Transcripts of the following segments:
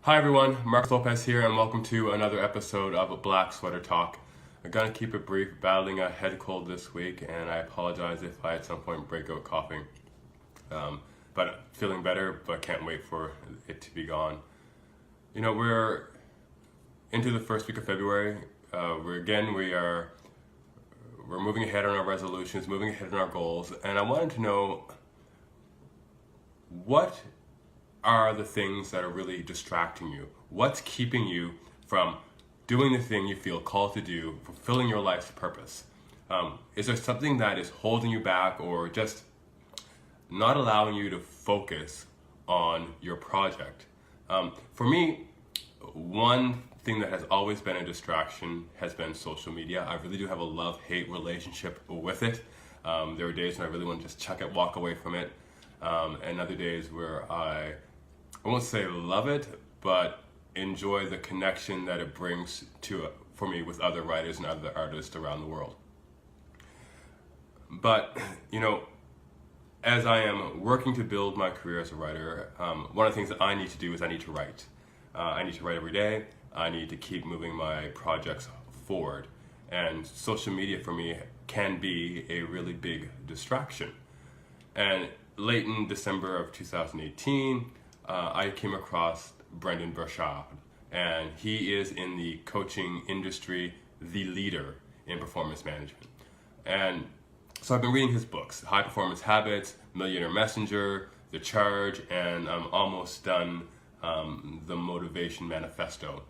Hi everyone, Mark Lopez here and welcome to another episode of Black Sweater Talk. I'm gonna keep it brief, battling a head cold this week, and I apologize if I at some point break out coughing. But feeling better, but can't wait for it to be gone. You know, we're into the first week of February. We're moving ahead on our resolutions, moving ahead on our goals, and I wanted to know what are the things that are really distracting you? What's keeping you from doing the thing you feel called to do, fulfilling your life's purpose? Is there something that is holding you back or just not allowing you to focus on your project? For me, one thing that has always been a distraction has been social media. I really do have a love-hate relationship with it. There are days when I really want to just chuck it, walk away from it, and other days where I won't say love it, but enjoy the connection that it brings for me with other writers and other artists around the world. But, you know, as I am working to build my career as a writer, one of the things that I need to do is I need to write. I need to write every day. I need to keep moving my projects forward. And social media for me can be a really big distraction. And late in December of 2018, I came across Brendon Burchard, and he is in the coaching industry, the leader in performance management. And so I've been reading his books, High Performance Habits, Millionaire Messenger, The Charge, and I'm almost done the Motivation Manifesto.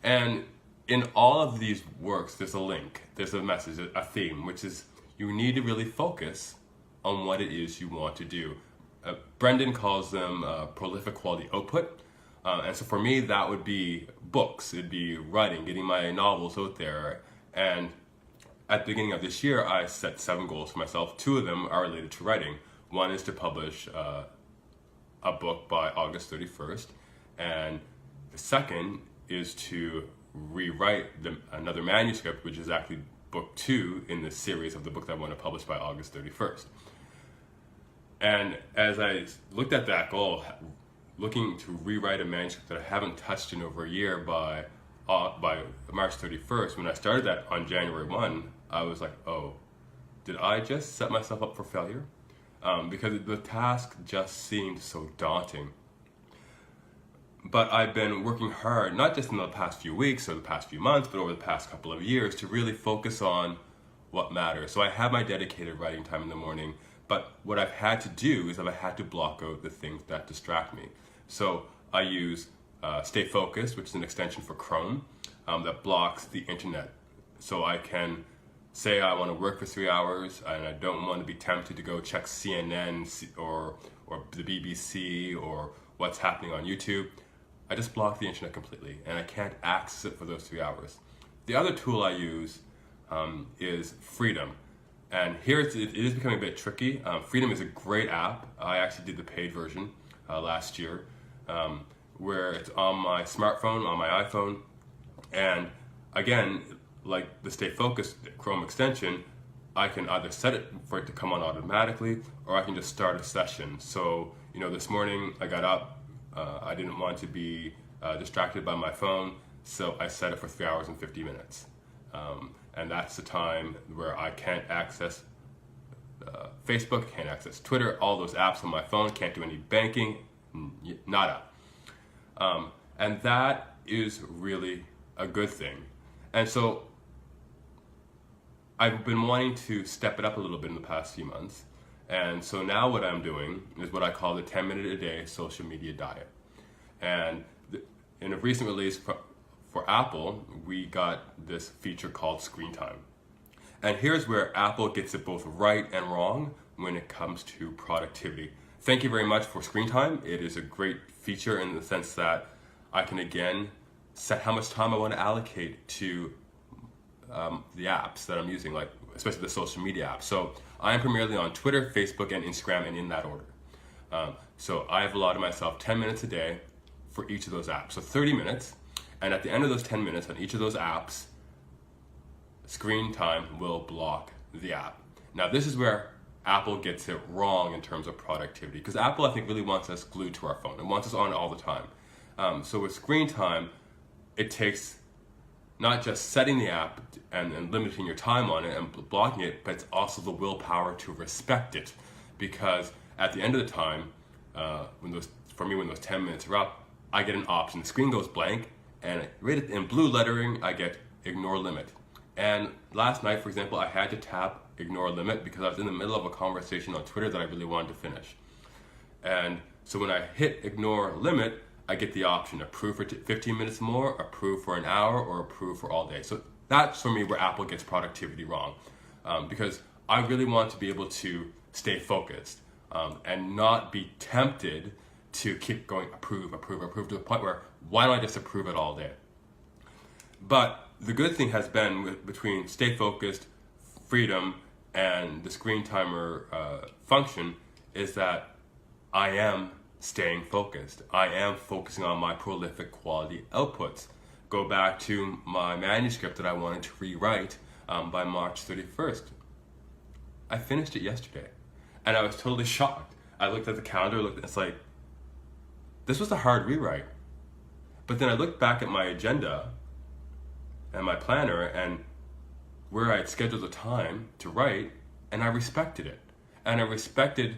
And in all of these works, there's a link, there's a message, a theme, which is you need to really focus on what it is you want to do. Brendon calls them prolific quality output. And so for me, that would be books. It'd be writing, getting my novels out there. And at the beginning of this year, I set 7 goals for myself. 2 of them are related to writing. One is to publish a book by August 31st. And the second is to rewrite another manuscript, which is actually book 2 in the series of the book that I want to publish by August 31st. And as I looked at that goal, looking to rewrite a manuscript that I haven't touched in over a year by March 31st, when I started that on January 1, I was like, oh, did I just set myself up for failure? Because the task just seemed so daunting. But I've been working hard, not just in the past few weeks or the past few months, but over the past couple of years to really focus on what matters. So I have my dedicated writing time in the morning, but what I've had to do is I've had to block out the things that distract me. So I use Stay Focused, which is an extension for Chrome, that blocks the internet. So I can say I want to work for 3 hours and I don't want to be tempted to go check CNN or the BBC or what's happening on YouTube. I just block the internet completely and I can't access it for those 3 hours. The other tool I use is Freedom. And here it is becoming a bit tricky. Freedom is a great app. I actually did the paid version last year, where it's on my smartphone, on my iPhone. And again, like the Stay Focused Chrome extension, I can either set it for it to come on automatically, or I can just start a session. So, you know, this morning I got up, I didn't want to be distracted by my phone, so I set it for 3 hours and 50 minutes. And that's the time where I can't access Facebook, can't access Twitter, all those apps on my phone, can't do any banking, nada. And that is really a good thing. And so I've been wanting to step it up a little bit in the past few months. And so now what I'm doing is what I call the 10-minute a day social media diet. And in a recent release for Apple, we got this feature called Screen Time. And here's where Apple gets it both right and wrong when it comes to productivity. Thank you very much for Screen Time. It is a great feature in the sense that I can again set how much time I want to allocate to the apps that I'm using, like especially the social media apps. So I am primarily on Twitter, Facebook, and Instagram, and in that order. So I've allotted myself 10 minutes a day for each of those apps. So 30 minutes. And at the end of those 10 minutes on each of those apps, Screen Time will block the app. Now this is where Apple gets it wrong in terms of productivity, because Apple, I think, really wants us glued to our phone. It wants us on all the time. So with screen time, it takes not just setting the app and limiting your time on it and blocking it, but it's also the willpower to respect it. Because at the end of the time, when those 10 minutes are up, I get an option. The screen goes blank, and right in blue lettering, I get ignore limit. And last night, for example, I had to tap ignore limit because I was in the middle of a conversation on Twitter that I really wanted to finish. And so when I hit ignore limit, I get the option: approve for 15 minutes more, approve for an hour, or approve for all day. So that's for me where Apple gets productivity wrong, because I really want to be able to stay focused and not be tempted to keep going approve to the point where why don't I just approve it all day? But the good thing has been between stay focused, freedom, and the screen timer function is that I am staying focused. I am focusing on my prolific quality outputs. Go back to my manuscript that I wanted to rewrite by March 31st. I finished it yesterday, and I was totally shocked. I looked at the calendar, it's like, this was a hard rewrite. But then I looked back at my agenda and my planner and where I had scheduled the time to write, and I respected it. And I respected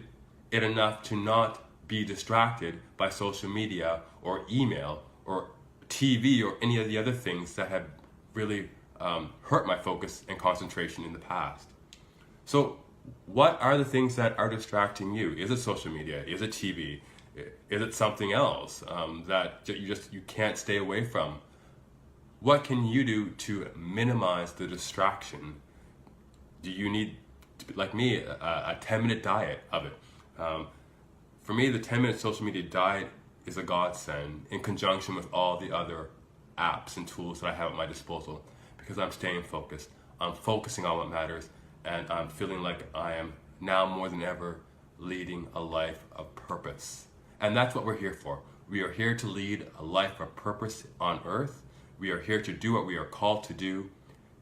it enough to not be distracted by social media or email or TV or any of the other things that have really hurt my focus and concentration in the past. So what are the things that are distracting you? Is it social media? Is it TV? Is it something else that you can't stay away from? What can you do to minimize the distraction? Do you need, like me, a 10-minute diet of it? For me, the 10-minute social media diet is a godsend in conjunction with all the other apps and tools that I have at my disposal, because I'm staying focused. I'm focusing on what matters, and I'm feeling like I am now more than ever leading a life of purpose. And that's what we're here for. We are here to lead a life of purpose on earth. We are here to do what we are called to do.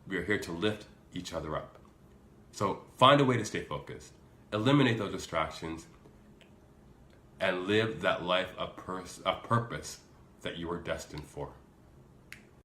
We are here to lift each other up. So find a way to stay focused. Eliminate those distractions and live that life of purpose that you are destined for.